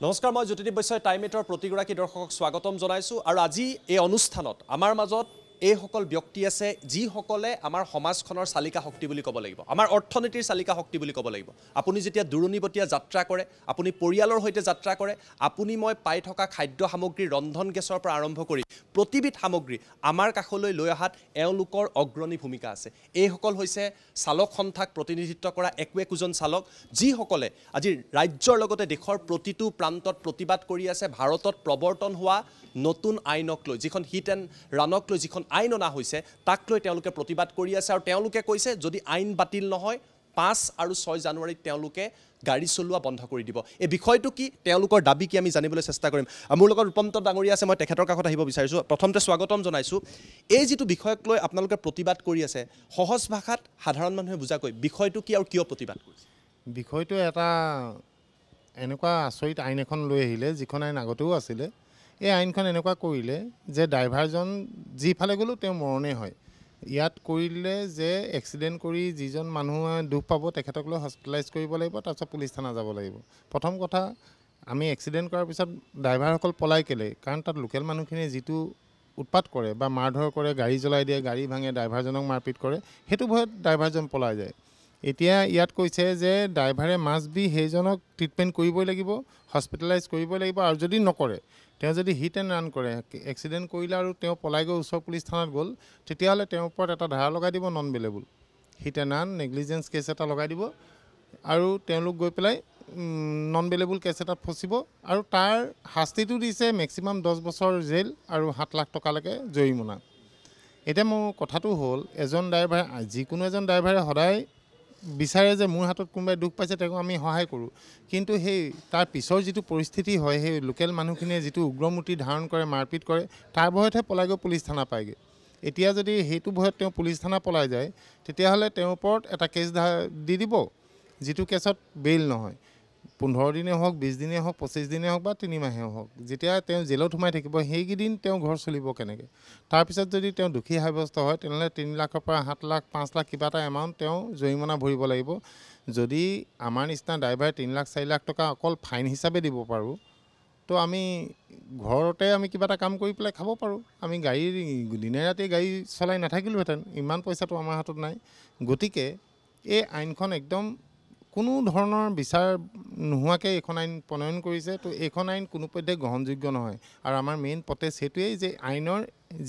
নমস্কাৰ, মই জ্যোতিদীপ বৈশ্যই টাইম এটৰ প্ৰতিগৰাকী দৰ্শকক স্বাগতম জনাইছোঁ। আৰু আজি এই অনুষ্ঠানত আমাৰ মাজত এইসকল ব্যক্তি আছে যিসকলে আমাৰ সমাজখনৰ চালিকা শক্তি বুলি ক'ব লাগিব, আমাৰ অৰ্থনীতিৰ চালিকা শক্তি বুলি ক'ব লাগিব। আপুনি যেতিয়া দূৰণিবতীয়া যাত্ৰা কৰে, আপুনি পৰিয়ালৰ সৈতে যাত্ৰা কৰে, আপুনি মই পাই থকা খাদ্য সামগ্ৰী ৰন্ধন গেছৰ পৰা আৰম্ভ কৰি প্ৰতিবিধ সামগ্ৰী আমাৰ কাষলৈ লৈ অহাত এওঁলোকৰ অগ্ৰণী ভূমিকা আছে। এইসকল হৈছে চালক সন্থাক প্ৰতিনিধিত্ব কৰা একোজন চালক, যিসকলে আজি ৰাজ্যৰ লগতে দেশৰ প্ৰতিটো প্ৰান্তত প্ৰতিবাদ কৰি আছে ভাৰতত প্ৰৱৰ্তন হোৱা নতুন আইনক লৈ, যিখন হিট এণ্ড ৰানক লৈ যিখন আইন অনা হৈছে তাক লৈ তেওঁলোকে প্ৰতিবাদ কৰি আছে। আৰু তেওঁলোকে কৈছে যদি আইন বাতিল নহয় 5 আৰু 6 জানুৱাৰীত তেওঁলোকে গাড়ী চলোৱা বন্ধ কৰি দিব। এই বিষয়টো কি, তেওঁলোকৰ দাবী কি, আমি জানিবলৈ চেষ্টা কৰিম। মোৰ লগত ৰূপন্তৰ ডাঙৰীয়া আছে, মই তেখেতৰ কাষত আহিব বিচাৰিছোঁ। প্ৰথমতে স্বাগতম জনাইছোঁ। এই যিটো বিষয়ক লৈ আপোনালোকে প্ৰতিবাদ কৰি আছে, সহজ ভাষাত সাধাৰণ মানুহে বুজাকৈ বিষয়টো কি আৰু কিয় প্ৰতিবাদ কৰিছে? বিষয়টো এটা এনেকুৱা আচৰিত আইন এখন লৈ আহিলে, যিখন আইন আগতেও আছিলে। এই আইনখন এনেকুৱা কৰিলে যে ড্ৰাইভাৰজন যিফালে গ'লেও তেওঁ মৰণেই হয়। ইয়াত কৰিলে যে এক্সিডেণ্ট কৰি যিজন মানুহে দুখ পাব তেখেতক লৈ হস্পিটেলাইজ কৰিব লাগিব, তাৰপিছত পুলিচ থানা যাব লাগিব। প্ৰথম কথা, আমি এক্সিডেণ্ট কৰাৰ পিছত ড্ৰাইভাৰসকল পলাই কেলে? কাৰণ তাত লোকেল মানুহখিনিয়ে যিটো উৎপাত কৰে বা মাৰধৰ কৰে, গাড়ী জ্বলাই দিয়ে, গাড়ী ভাঙে, ড্ৰাইভাৰজনক মাৰপিট কৰে, সেইটো ভয়ত ড্ৰাইভাৰজন পলাই যায়। এতিয়া ইয়াত কৈছে যে ড্ৰাইভাৰে মাষ্ট বি সেইজনক ট্ৰিটমেণ্ট কৰিবই লাগিব, হস্পিটেলাইজ কৰিবই লাগিব। আৰু যদি নকৰে, তেওঁ যদি হিট এণ্ড ৰান কৰে, এক্সিডেণ্ট কৰিলে আৰু তেওঁ পলাই গৈ ওচৰ পুলিচ থানাত গ'ল, তেতিয়াহ'লে তেওঁৰ ওপৰত এটা ধাৰা লগাই দিব, non bailable hit and run negligence case এটা লগাই দিব। আৰু তেওঁলোক গৈ পেলাই নন বেলেবল কেছ এটাত ফচিব। আৰু তাৰ শাস্তিটো দিছে মেক্সিমাম 10 বছৰ জেল আৰু 7 লাখ টকালৈকে জৰিমনা। এতিয়া মোৰ কথাটো হ'ল, এজন ড্ৰাইভাৰে, যিকোনো এজন ড্ৰাইভাৰে সদায় বিচাৰে যে মোৰ হাতত কোনোবাই দুখ পাইছে তেওঁক আমি সহায় কৰোঁ। কিন্তু সেই তাৰ পিছৰ যিটো পৰিস্থিতি হয়, সেই লোকেল মানুহখিনিয়ে যিটো উগ্ৰমূৰ্তি ধাৰণ কৰে, মাৰপিট কৰে, তাৰ ভয়তহে পলাই গৈ পুলিচ থানা পায়গৈ। এতিয়া যদি সেইটো ভয়ত তেওঁ পুলিচ থানা পলাই যায়, তেতিয়াহ'লে তেওঁৰ ওপৰত এটা কেছ দি দিব, যিটো কেছত বেইল নহয়। 15 দিনেই হওক, 20 দিনেই হওক, 25 দিনেই হওক বা 3 মাহেই হওক, যেতিয়া তেওঁ জেলত সোমাই থাকিব, সেইকেইদিন তেওঁ ঘৰ চলিব কেনেকৈ? তাৰপিছত যদি তেওঁ দোষী সাব্যস্ত হয়, তেনেহ'লে 3 লাখৰ পৰা 7 লাখ, 5 লাখ কিবা এটা এমাউণ্ট তেওঁ জৰিমনা ভৰিব লাগিব। যদি আমাৰ নিচিনা ড্ৰাইভাৰে 3 লাখ, 4 লাখ টকা অকল ফাইন হিচাপে দিব পাৰোঁ, তো আমি ঘৰতে আমি কিবা এটা কাম কৰি পেলাই খাব পাৰোঁ। আমি দিনে ৰাতি গাড়ী চলাই নাথাকিলোহেঁতেন, ইমান পইচাটো আমাৰ হাতত নাই। গতিকে এই আইনখন একদম কোনো ধৰণৰ বিচাৰ নোহোৱাকৈ এইখন আইন প্ৰণয়ন কৰিছে। তো এইখন আইন কোনোপধ্যে গ্ৰহণযোগ্য নহয়। আৰু আমাৰ মেইন প্ৰটেষ্ট সেইটোৱেই যে আইনৰ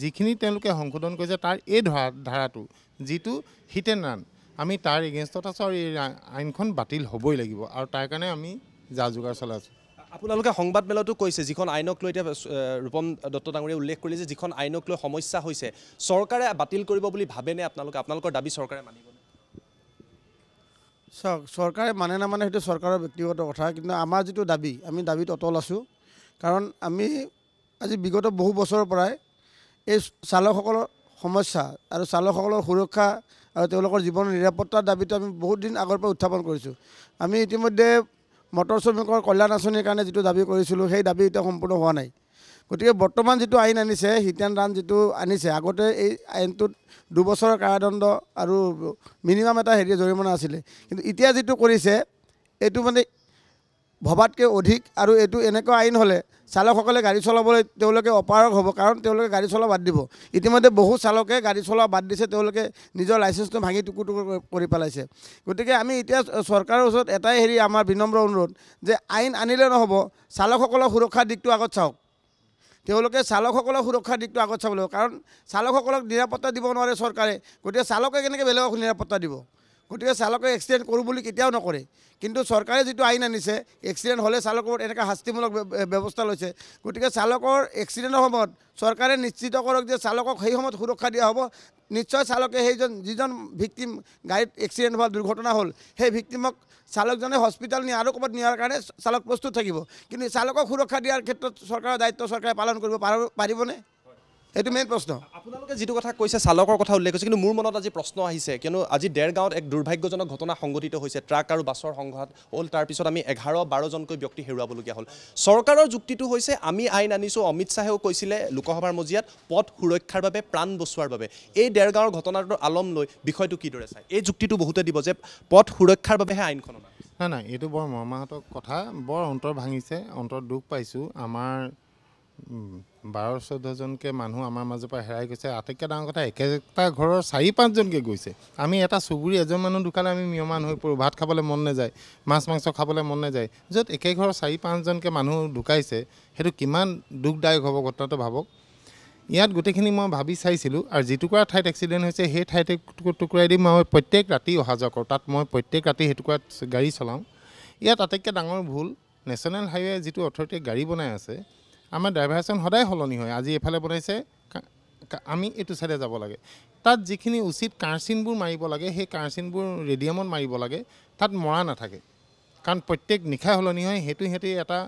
যিখিনি তেওঁলোকে সংশোধন কৰিছে তাৰ এই ধাৰাটো, যিটো হিট এণ্ড ৰান, আমি তাৰ এগেইনষ্টত আছোঁ। আৰু এই আইনখন বাতিল হ'বই লাগিব, আৰু তাৰ কাৰণে আমি যা যোগাৰ চলাইছোঁ। আপোনালোকে সংবাদমেলতো কৈছে, যিখন আইনক লৈ এতিয়া ৰূপম দত্ত ডাঙৰীয়াই উল্লেখ কৰিলে যে যিখন আইনক লৈ সমস্যা হৈছে, চৰকাৰে বাতিল কৰিব বুলি ভাবেনে আপোনালোকৰ দাবী চৰকাৰে মানিবনে? চাওক, চৰকাৰে মানে নামানে সেইটো চৰকাৰৰ ব্যক্তিগত কথা, কিন্তু আমাৰ যিটো দাবী, আমি দাবীত অটল আছোঁ। কাৰণ আমি আজি বিগত বহু বছৰৰ পৰাই এই চালকসকলৰ সমস্যা আৰু চালকসকলৰ সুৰক্ষা আৰু তেওঁলোকৰ জীৱনৰ নিৰাপত্তাৰ দাবীটো আমি বহুত দিন আগৰ পৰা উত্থাপন কৰিছোঁ। আমি ইতিমধ্যে মটৰ শ্ৰমিকৰ কল্যাণ আঁচনিৰ কাৰণে যিটো দাবী কৰিছিলোঁ, সেই দাবী এতিয়া সম্পূৰ্ণ হোৱা নাই। গতিকে বৰ্তমান যিটো আইন আনিছে, হিট এণ্ড ৰান যিটো আনিছে, আগতে এই আইনটোত 2 বছৰৰ কাৰাদণ্ড আৰু মিনিমাম এটা জৰিমনা আছিলে। কিন্তু এতিয়া যিটো কৰিছে, এইটো মানে ভবাতকৈ অধিক। আৰু এইটো এনেকুৱা আইন হ'লে চালকসকলে গাড়ী চলাবলৈ তেওঁলোকে অপাৰগ হ'ব, কাৰণ তেওঁলোকে গাড়ী চলোৱা বাদ দিব। ইতিমধ্যে বহু চালকে গাড়ী চলোৱা বাদ দিছে, তেওঁলোকে নিজৰ লাইচেঞ্চটো ভাঙি টুকুৰ টুকুৰ কৰি পেলাইছে। গতিকে আমি এতিয়া চৰকাৰৰ ওচৰত এটাই আমাৰ বিনম্ৰ অনুৰোধ যে আইন আনিলে নহ'ব, চালকসকলৰ সুৰক্ষাৰ দিশটো আগত চাওক। তেওঁলোকে চালকসকলৰ সুৰক্ষাৰ দিশটো আগত চাব লাগিব, কাৰণ চালকসকলক নিৰাপত্তা দিব নোৱাৰে চৰকাৰে। গতিকে চালকে কেনেকৈ বেলেগক নিৰাপত্তা দিব? গতিকে চালকে এক্সিডেণ্ট কৰোঁ বুলি কেতিয়াও নকৰে। কিন্তু চৰকাৰে যিটো আইন আনিছে, এক্সিডেণ্ট হ'লে চালকৰ এনেকুৱা শাস্তিমূলক ব্যৱস্থা লৈছে। গতিকে চালকৰ এক্সিডেণ্টৰ সময়ত চৰকাৰে নিশ্চিত কৰক যে চালকক সেই সময়ত সুৰক্ষা দিয়া হ'ব। নিশ্চয় চালকে যিজন ভিক্টিম, গাড়ীত এক্সিডেণ্ট হোৱা দুৰ্ঘটনা হ'ল, সেই ভিক্টিমক চালকজনে হস্পিটেল নি আৰু ক'ৰবাত নিয়াৰ কাৰণে চালক প্ৰস্তুত থাকিব। কিন্তু চালকক সুৰক্ষা দিয়াৰ ক্ষেত্ৰত চৰকাৰৰ দায়িত্ব চৰকাৰে পালন কৰিব পাৰিবনে? এইটো মেইন প্ৰশ্ন। আপোনালোকে যিটো কথা কৈছে, চালকৰ কথা উল্লেখ কৰিছে, কিন্তু মোৰ মনত আজি প্ৰশ্ন আহিছে, কিয়নো আজি দেৰগাঁৱত এক দুৰ্ভাগ্যজনক ঘটনা সংঘটিত হৈছে। ট্ৰাক আৰু বাছৰ সংঘাত হ'ল, তাৰপিছত আমি 11-12জনকৈ ব্যক্তি হেৰুৱাবলগীয়া হ'ল। চৰকাৰৰ যুক্তিটো হৈছে, আমি আইন আনিছোঁ, অমিত শ্বাহেও কৈছিলে লোকসভাৰ মজিয়াত, পথ সুৰক্ষাৰ বাবে, প্ৰাণ বচোৱাৰ বাবে। এই দেৰগাঁৱৰ ঘটনাটোৰ আলম লৈ বিষয়টো কিদৰে চায়? এই যুক্তিটো বহুতে দিব যে পথ সুৰক্ষাৰ বাবেহে আইনখন অনা হৈছে। নাই এইটো বৰ মৰ্মাহত কথা, বৰ অন্তৰ ভাঙিছে, অন্তৰ দুখ পাইছোঁ। আমাৰ 12-14জনকৈ মানুহ আমাৰ মাজৰ পৰা হেৰাই গৈছে। আটাইতকৈ ডাঙৰ কথা, একেটা ঘৰৰ 4-5জনকৈ গৈছে। আমি এটা চুবুৰী এজন মানুহ ঢুকালে আমি মিয়মান হৈ পৰোঁ, ভাত খাবলৈ মন নাযায়, মাছ মাংস খাবলৈ মন নাযায়। য'ত একে ঘৰৰ 4-5জনকৈ মানুহ ঢুকাইছে, সেইটো কিমান দুখদায়ক হ'ব ঘটনাটো ভাবক। ইয়াত গোটেইখিনি মই ভাবি চাইছিলোঁ, আৰু যিটুকুৰা ঠাইত এক্সিডেণ্ট হৈছে সেই ঠাইতে টুকুৰাই দি মই প্ৰত্যেক ৰাতি অহা যোৱা কৰোঁ। তাত মই প্ৰত্যেক ৰাতি সেইটুকুৰাত গাড়ী চলাওঁ। ইয়াত আটাইতকৈ ডাঙৰ ভুল, নেশ্যনেল হাইৱে যিটো অথৰিটিয়ে গাড়ী বনাই আছে, আমাৰ ড্ৰাইভাৰজন সদায় সলনি হয়। আজি এইফালে বনাইছে, আমি এইটো চাইডে যাব লাগে। তাত যিখিনি উচিত কাৰচিনবোৰ মাৰিব লাগে, সেই কাৰচিনবোৰ ৰেডিয়ামত মাৰিব লাগে, তাত মৰা নাথাকে। কাৰণ প্ৰত্যেক নিশাই সলনি হয়, সেইটো সিহঁতি এটা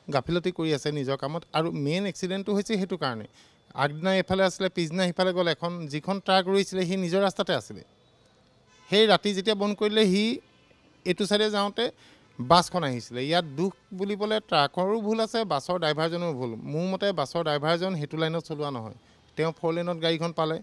গাফিলতি কৰি আছে নিজৰ কামত। আৰু মেইন এক্সিডেণ্টটো হৈছে সেইটো কাৰণে, আগদিনা এইফালে আছিলে, পিছদিনা সিফালে গ'ল। যিখন ট্ৰাক ৰৈছিলে সি নিজৰ ৰাস্তাতে আছিলে। সেই ৰাতি যেতিয়া বন্ধ কৰিলে, সি এইটো চাইডে যাওঁতে বাছখন আহিছিলে। ইয়াত দুখ বুলিবলৈ ট্ৰাকৰো ভুল আছে, বাছৰ ড্ৰাইভাৰজনৰো ভুল। মোৰ মতে বাছৰ ড্ৰাইভাৰজন সেইটো লাইনত চলোৱা নহয়। তেওঁ 4 লেনত গাড়ীখন পালে,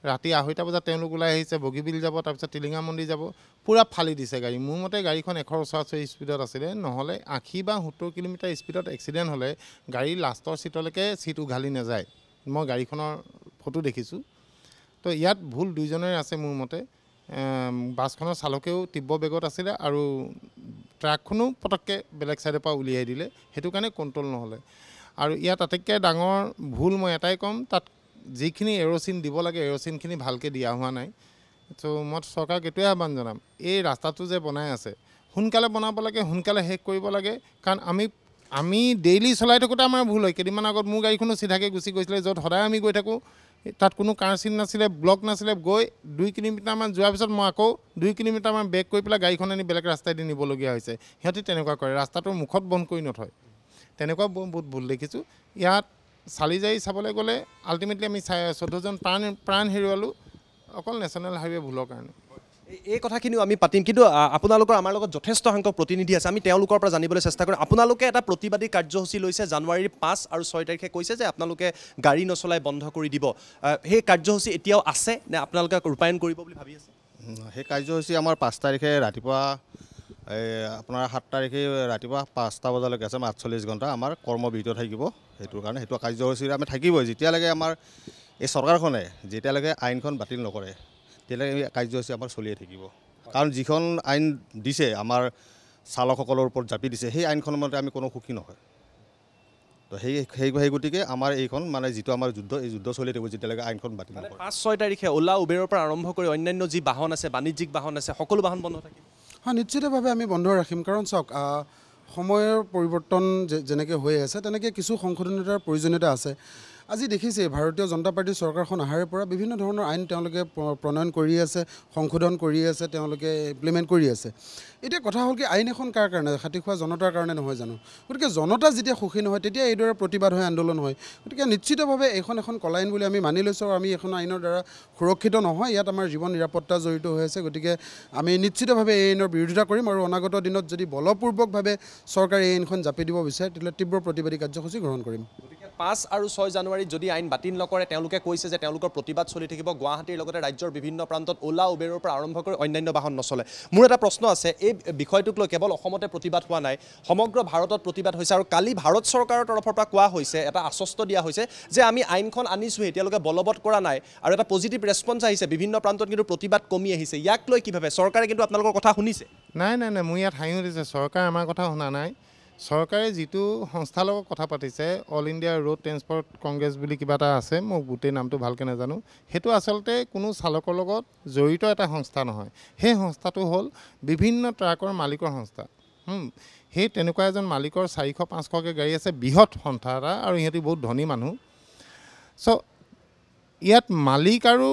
ৰাতি 2:30 বজাত তেওঁলোক ওলাই আহিছে, বগীবিল যাব, তাৰপিছত টিলিঙা মন্দিৰ যাব, পূৰা ফালি দিছে গাড়ী। মোৰ মতে গাড়ীখন 100 ওচৰা-ওচৰি স্পীডত আছিলে, নহ'লে 80 বা 70 কিলোমিটাৰ স্পীডত এক্সিডেণ্ট হ'লে গাড়ীৰ লাষ্টৰ ছিটলৈকে ছিট উঘালি নাযায়। মই গাড়ীখনৰ ফটো দেখিছোঁ। তো ইয়াত ভুল দুইজনেৰে আছে মোৰ মতে। বাছখনৰ চালকেও তীব্ৰ বেগত আছিলে, আৰু ট্ৰাকখনো পটককৈ বেলেগ ছাইডৰ পৰা উলিয়াই দিলে, সেইটো কাৰণে কণ্ট্ৰল নহ'লে। আৰু ইয়াত আটাইতকৈ ডাঙৰ ভুল মই এটাই ক'ম, তাত যিখিনি এৰ'চিন দিব লাগে এৰ'চিনখিনি ভালকৈ দিয়া হোৱা নাই। ত' মই চৰকাৰক এইটোৱে আহ্বান জনাম, এই ৰাস্তাটো যে বনাই আছে সোনকালে বনাব লাগে, সোনকালে শেষ কৰিব লাগে। কাৰণ আমি ডেইলি চলাই থাকোঁতে আমাৰ ভুল হয়। কেইদিনমান আগত মোৰ গাড়ীখনো চিধাকৈ গুচি গৈছিলে, য'ত সদায় আমি গৈ থাকোঁ, তাত কোনো কাৰচিন নাছিলে, ব্লক নাছিলে। গৈ 2 কিলোমিটাৰমান যোৱাৰ পিছত মই আকৌ 2 কিলোমিটাৰমান বেক কৰি পেলাই গাড়ীখন আনি বেলেগ ৰাস্তাইদি নিবলগীয়া হৈছে। সিহঁতি তেনেকুৱা কৰে, ৰাস্তাটোৰ মুখত বন্ধ কৰি নথয়। তেনেকুৱা বহুত ভুল দেখিছোঁ। ইয়াত চালি জাৰি চাবলৈ গ'লে আল্টিমেটলি আমি 14জন প্ৰাণ হেৰুৱালোঁ অকল নেশ্যনেল হাইৱে ভুলৰ কাৰণে। এই কথাখিনিও আমি পাতিম, কিন্তু আপোনালোকৰ আমাৰ লগত যথেষ্ট সংখ্যক প্ৰতিনিধি আছে, আমি তেওঁলোকৰ পৰা জানিবলৈ চেষ্টা কৰিম। আপোনালোকে এটা প্ৰতিবাদী কাৰ্যসূচী লৈছে, জানুৱাৰীৰ 5 আৰু 6 তাৰিখে কৈছে যে আপোনালোকে গাড়ী নচলাই বন্ধ কৰি দিব। সেই কাৰ্যসূচী এতিয়াও আছে নে আপোনালোকে ৰূপায়ণ কৰিব বুলি ভাবি আছে? সেই কাৰ্যসূচী আমাৰ 5 তাৰিখে ৰাতিপুৱা, আপোনাৰ 7 তাৰিখে ৰাতিপুৱা 5টা বজালৈকে আছে। 48 ঘণ্টা আমাৰ কৰ্মবিৰত থাকিব। সেইটো কাৰণে সেইটো কাৰ্যসূচী আমি থাকিবই, যেতিয়ালৈকে আমাৰ এই চৰকাৰখনে যেতিয়ালৈকে আইনখন বাতিল নকৰে, তেতিয়ালৈকে কাৰ্যসূচী আমাৰ চলিয়ে থাকিব। কাৰণ যিখন আইন দিছে আমাৰ চালকসকলৰ ওপৰত জাপি দিছে, সেই আইনখনৰ মতে আমি কোনো সুখী নহয়। তো সেই গতিকে আমাৰ এইখন মানে যিটো আমাৰ যুদ্ধ, এই যুদ্ধ চলি থাকিব যেতিয়ালৈকে আইনখন বাতিল নকৰে। 5-6 তাৰিখে ওলা উবেৰৰ পৰা আৰম্ভ কৰি অন্যান্য যি বাহন আছে, বাণিজ্যিক বাহন আছে, সকলো বাহন বন্ধ থাকিব? হয়, নিশ্চিতভাৱে আমি বন্ধ ৰাখিম। কাৰণ চাওক, সময়ৰ পৰিৱৰ্তন যেনেকৈ হৈ আছে, তেনেকৈ কিছু সংশোধনীয়তাৰ প্ৰয়োজনীয়তা আছে। আজি দেখিছে ভাৰতীয় জনতা পাৰ্টীৰ চৰকাৰখন অহাৰে পৰা বিভিন্ন ধৰণৰ আইন তেওঁলোকে প্ৰণয়ন কৰি আছে, সংশোধন কৰি আছে, তেওঁলোকে ইমপ্লিমেণ্ট কৰি আছে। এতিয়া কথা হ'ল কি, আইন এখন কাৰ কাৰণে? খাটি খোৱা জনতাৰ কাৰণে নহয় জানো? গতিকে জনতা যেতিয়া সুখী নহয়, তেতিয়া এইদৰে প্ৰতিবাদ হয়, আন্দোলন হয়। গতিকে নিশ্চিতভাৱে এখন কলা আইন বুলি আমি মানি লৈছোঁ, আৰু আমি এখন আইনৰ দ্বাৰা সুৰক্ষিত নহয়। ইয়াত আমাৰ জীৱন নিৰাপত্তা জড়িত হৈ আছে। গতিকে আমি নিশ্চিতভাৱে এই আইনৰ বিৰোধিতা কৰিম, আৰু অনাগত দিনত যদি বলপূৰ্বকভাৱে চৰকাৰে এই আইনখন জাপি দিব বিচাৰে, তেতিয়াহ'লে তীব্ৰ প্ৰতিবাদী কাৰ্যসূচী গ্ৰহণ কৰিম। 5 আৰু 6 জানুৱাৰীত যদি আইন বাতিল নকৰে, তেওঁলোকে কৈছে যে তেওঁলোকৰ প্ৰতিবাদ চলি থাকিব। গুৱাহাটীৰ লগতে ৰাজ্যৰ বিভিন্ন প্ৰান্তত ওলা উবেৰৰ পৰা আৰম্ভ কৰি অন্যান্য বাহন নচলে। মোৰ এটা প্ৰশ্ন আছে, এই বিষয়টোক লৈ কেৱল অসমতে প্ৰতিবাদ হোৱা নাই, সমগ্ৰ ভাৰতত প্ৰতিবাদ হৈছে। আৰু কালি ভাৰত চৰকাৰৰ তৰফৰ পৰা কোৱা হৈছে, এটা আশ্বস্ত দিয়া হৈছে যে আমি আইনখন আনিছোঁহে, এতিয়ালৈকে বলবৎ কৰা নাই। আৰু এটা পজিটিভ ৰেছপঞ্চ আহিছে, বিভিন্ন প্ৰান্তত কিন্তু প্ৰতিবাদ কমি আহিছে। ইয়াক লৈ কি ভাবে? চৰকাৰে কিন্তু আপোনালোকৰ কথা শুনিছে? নাই, মোৰ ইয়াত হাঁহি উঠিছে। চৰকাৰে আমাৰ কথা শুনা নাই। চৰকাৰে যিটো সংস্থাৰ লগত কথা পাতিছে, all India road transport Congress বুলি কিবা এটা আছে, মই গোটেই নামটো ভালকৈ নাজানো, সেইটো আচলতে কোনো চালকৰ লগত জড়িত এটা সংস্থা নহয়। সেই সংস্থাটো হ'ল বিভিন্ন ট্ৰাকৰ মালিকৰ সংস্থা। সেই তেনেকুৱা এজন মালিকৰ 400-500কৈ গাড়ী আছে, বৃহৎ সংস্থা এটা, আৰু ইহঁতি বহুত ধনী মানুহ। চ' ইয়াত মালিক আৰু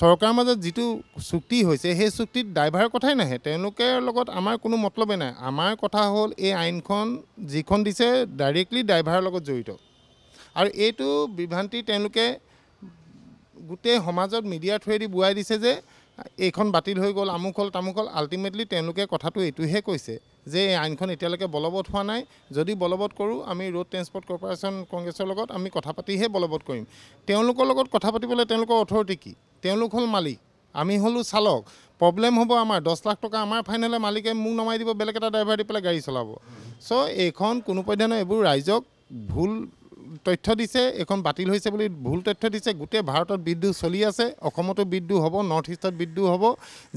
চৰকাৰৰ মাজত যিটো চুক্তি হৈছে, সেই চুক্তিত ড্ৰাইভাৰৰ কথাই নাহে, তেওঁলোকৰ লগত আমাৰ কোনো মতলবেই নাই। আমাৰ কথা হ'ল এই আইনখন যিখন দিছে ডাইৰেক্টলি ড্ৰাইভাৰৰ লগত জড়িত। আৰু এইটো বিভ্ৰান্তি তেওঁলোকে গোটেই সমাজত মিডিয়াৰ থ্ৰুৱেদি বোৱাই দিছে যে এইখন বাতিল হৈ গ'ল, আমুক হ'ল তামুক হ'ল। আল্টিমেটলি তেওঁলোকে কথাটো এইটোহে কৈছে যে এই আইনখন এতিয়ালৈকে বলবৎ হোৱা নাই। যদি বলবৎ কৰোঁ, আমি ৰোড ট্ৰেন্সপৰ্ট কৰ্প'ৰেশ্যন কংগ্ৰেছৰ লগত আমি কথা পাতিহে বলবৎ কৰিম। তেওঁলোকৰ লগত কথা পাতিবলৈ তেওঁলোকৰ অথৰিটি কি? তেওঁলোক হ'ল মালিক, আমি হ'লোঁ চালক। প্ৰব্লেম হ'ব আমাৰ 10 লাখ টকা আমাৰ ফাইন হ'লে মালিকে মোক নমাই দিব, বেলেগ এটা ড্ৰাইভাৰ দি পেলাই গাড়ী চলাব। চ' এইখন কোনো পধ্যে এইবোৰ ৰাইজক ভুল তথ্য দিছে, এইখন বাতিল হৈছে বুলি ভুল তথ্য দিছে। গোটেই ভাৰতত বিদ্ৰোহ চলি আছে, অসমতো বিদ্ৰোহ হ'ব, নৰ্থ ইষ্টত বিদ্ৰোহ হ'ব।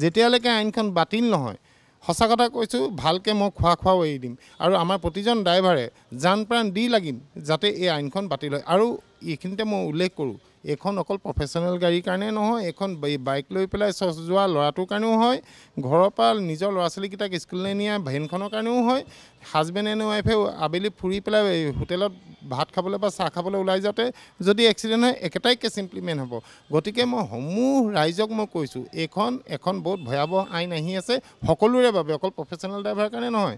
যেতিয়ালৈকে আইনখন বাতিল নহয়, সঁচা কথা কৈছোঁ, ভালকৈ মই খোৱাও এৰি দিম আৰু আমাৰ প্ৰতিজন ড্ৰাইভাৰে জান প্ৰাণ দি লাগিম যাতে এই আইনখন বাতিল হয়। আৰু এইখিনিতে মই উল্লেখ কৰোঁ, এইখন অকল প্ৰফেশ্যনেল গাড়ীৰ কাৰণে নহয়, এইখন বাইক লৈ পেলাই যোৱা ল'ৰাটোৰ কাৰণেও হয়, ঘৰৰ পৰা নিজৰ ল'ৰা ছোৱালীকেইটাক স্কুললৈ নিয়া ভেনখনৰ কাৰণেও হয়, হাজবেণ্ড এণ্ড ৱাইফে আবেলি ফুৰি পেলাই হোটেলত ভাত খাবলৈ বা চাহ খাবলৈ ওলাই যাওঁতে যদি এক্সিডেণ্ট হয়, একেটাই কেছ ইমপ্লিমেণ্ট হ'ব। গতিকে মই সমূহ ৰাইজক মই কৈছোঁ, এখন বহুত ভয়াৱহ আইন আহি আছে সকলোৰে বাবে, অকল প্ৰফেশ্যনেল ড্ৰাইভাৰৰ কাৰণে নহয়।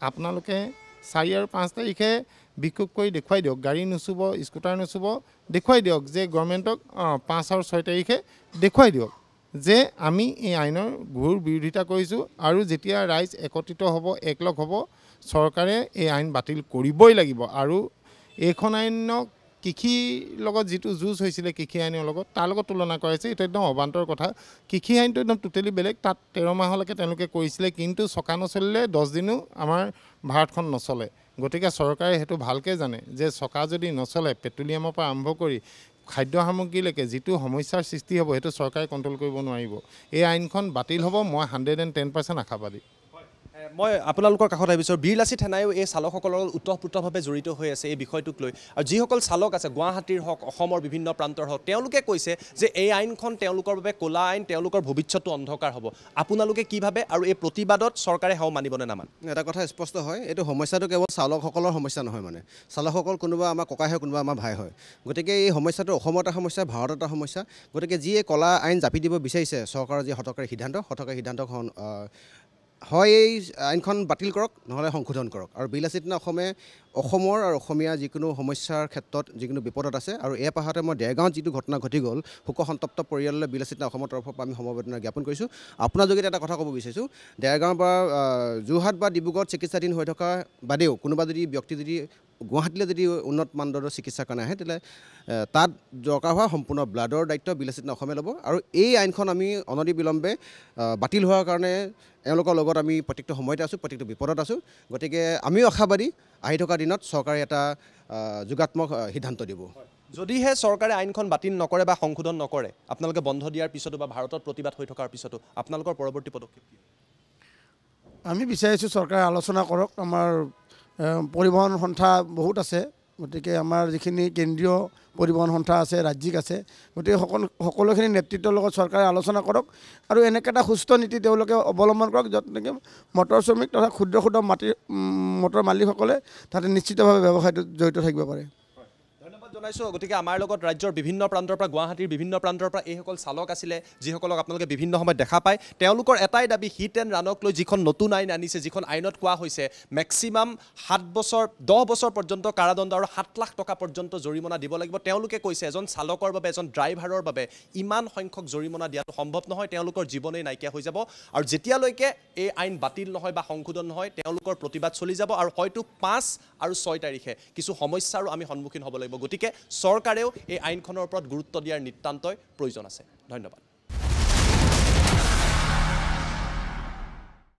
আপোনালোকে 4 আৰু 5 তাৰিখে বিক্ষোভ কৰি দেখুৱাই দিয়ক, গাড়ী নুচুব, স্কুটাৰ নুচুব, দেখুৱাই দিয়ক যে গভৰ্ণমেণ্টক 5 আৰু 6 তাৰিখে দেখুৱাই দিয়ক যে আমি এই আইনৰ ঘোৰ বিৰোধিতা কৰিছোঁ। আৰু যেতিয়া ৰাইজ একত্ৰিত হ'ব, একলগ হ'ব, চৰকাৰে এই আইন বাতিল কৰিবই লাগিব। আৰু এইখন আইনক কৃষিৰ লগত যিটো যুঁজ হৈছিলে কৃষি আইনৰ লগত, তাৰ লগত তুলনা কৰাইছে, এইটো একদম অবান্তৰ কথা। কৃষি আইনটো একদম টোটেলি বেলেগ, তাত 13 মাহলৈকে তেওঁলোকে কৰিছিলে, কিন্তু চকা নচলিলে 10 দিনো আমাৰ ভাৰতখন নচলে। গতিকে চৰকাৰে সেইটো ভালকৈ জানে যে চকা যদি নচলে, পেট্ৰলিয়ামৰ পৰা আৰম্ভ কৰি খাদ্য সামগ্ৰীলৈকে যিটো সমস্যাৰ সৃষ্টি হ'ব, সেইটো চৰকাৰে কণ্ট্ৰল কৰিব নোৱাৰিব। এই আইনখন বাতিল হ'ব, মই 110% আশাবাদী। মই আপোনালোকৰ কাষত আহিছোঁ, বীৰলাচি থানায়ো এই চালকসকলৰ ওতঃপ্ৰোতভাৱে জড়িত হৈ আছে এই বিষয়টোক লৈ। আৰু যিসকল চালক আছে, গুৱাহাটীৰ হওক, অসমৰ বিভিন্ন প্ৰান্তৰ হওক, তেওঁলোকে কৈছে যে এই আইনখন তেওঁলোকৰ বাবে ক'লা আইন, তেওঁলোকৰ ভৱিষ্যতটো অন্ধকাৰ হ'ব। আপোনালোকে কি ভাবে আৰু এই প্ৰতিবাদত চৰকাৰে হাও মানিবনে নামান? এটা কথা স্পষ্ট হয়, এইটো সমস্যাটো কেৱল চালকসকলৰ সমস্যা নহয়। মানে চালকসকল কোনোবা আমাৰ ককাই হয়, কোনোবা আমাৰ ভাই হয়। গতিকে এই সমস্যাটো অসমৰ এটা সমস্যা, ভাৰতৰ এটা সমস্যা। গতিকে যিয়ে ক'লা আইন জাপি দিব বিচাৰিছে, চৰকাৰৰ যি হঠকাৰী সিদ্ধান্তখন হয় এই আইনখন বাতিল কৰক, নহ'লে সংশোধন কৰক। আৰু বীৰলাচি থানা অসমৰ আৰু অসমীয়া যিকোনো সমস্যাৰ ক্ষেত্ৰত যিকোনো বিপদত আছে। আৰু এই পাহাৰতে মই দেৰগাঁৱত যিটো ঘটনা ঘটি গ'ল, শোকসন্তপ্ত পৰিয়াললৈ বীৰলাচি থানা অসমৰ তৰফৰ পৰা আমি সমবেদনা জ্ঞাপন কৰিছোঁ। আপোনাৰ যোগেদি এটা কথা ক'ব বিচাৰিছোঁ, দেৰগাঁৱৰ পৰা যোৰহাট বা ডিব্ৰুগড়ত চিকিৎসাধীন হৈ থকা বাদেও কোনোবা যদি ব্যক্তি যদি গুৱাহাটীলৈ যদি উন্নত মানদণ্ডৰ চিকিৎসাৰ কাৰণে আহে, তেতিয়াহ'লে তাত দৰকাৰ হোৱা সম্পূৰ্ণ ব্লাডৰ দায়িত্ব বীৰলাচি থানা অসমে ল'ব। আৰু এই আইনখন আমি অনতি বিলম্বে বাতিল হোৱাৰ কাৰণে এওঁলোকৰ লগত আমি প্ৰত্যেকটো সময়তে আছোঁ, প্ৰত্যেকটো বিপদত আছোঁ। গতিকে আমিও আশাবাদী আহি থকা দিনত চৰকাৰে এটা যোগাত্মক সিদ্ধান্ত দিব। যদিহে চৰকাৰে আইনখন বাতিল নকৰে বা সংশোধন নকৰে, আপোনালোকে বন্ধ দিয়াৰ পিছতো বা ভাৰতত প্ৰতিবাদ হৈ থকাৰ পিছতো আপোনালোকৰ পৰৱৰ্তী পদক্ষেপ কি? আমি বিচাৰিছোঁ চৰকাৰে আলোচনা কৰক। আমাৰ পৰিবহণ সন্থা বহুত আছে, গতিকে আমাৰ যিখিনি কেন্দ্ৰীয় পৰিবহণ সন্থা আছে, ৰাজ্যিক আছে, গতিকে সকলোখিনি নেতৃত্বৰ লগত চৰকাৰে আলোচনা কৰক আৰু এনেকৈ এটা সুস্থ নীতি তেওঁলোকে অৱলম্বন কৰক, য'ত নেকি মটৰ শ্ৰমিক তথা ক্ষুদ্ৰ মটৰ মালিকসকলে তাতে নিশ্চিতভাৱে ব্যৱসায়টোত জড়িত থাকিব পাৰে। ধন্যবাদ জনাইছোঁ। গতিকে আমাৰ লগত ৰাজ্যৰ বিভিন্ন প্ৰান্তৰ পৰা, গুৱাহাটীৰ বিভিন্ন প্ৰান্তৰ পৰা এইসকল চালক আছিলে, যিসকলক আপোনালোকে বিভিন্ন সময়ত দেখা পায়। তেওঁলোকৰ এটাই দাবী, হিট এণ্ড ৰাণক লৈ যিখন নতুন আইন আনিছে, যিখন আইনত কোৱা হৈছে মেক্সিমাম 10 বছৰ পৰ্যন্ত কাৰাদণ্ড আৰু 7 লাখ টকা পৰ্যন্ত জৰিমনা দিব লাগিব। তেওঁলোকে কৈছে এজন চালকৰ বাবে, এজন ড্ৰাইভাৰৰ বাবে ইমান সংখ্যক জৰিমনা দিয়াটো সম্ভৱ নহয়, তেওঁলোকৰ জীৱনেই নাইকিয়া হৈ যাব। আৰু যেতিয়ালৈকে এই আইন বাতিল নহয় বা সংশোধন নহয়, তেওঁলোকৰ প্ৰতিবাদ চলি যাব। আৰু হয়তো 5 আৰু 6 তাৰিখে কিছু সমস্যাৰো আমি সন্মুখীন হ'ব লাগিব। গতিকে চৰকাৰেও এই আইনখনৰ ওপৰত গুৰুত্ব দিয়াৰ নিতান্তই প্ৰয়োজন আছে। ধন্যবাদ।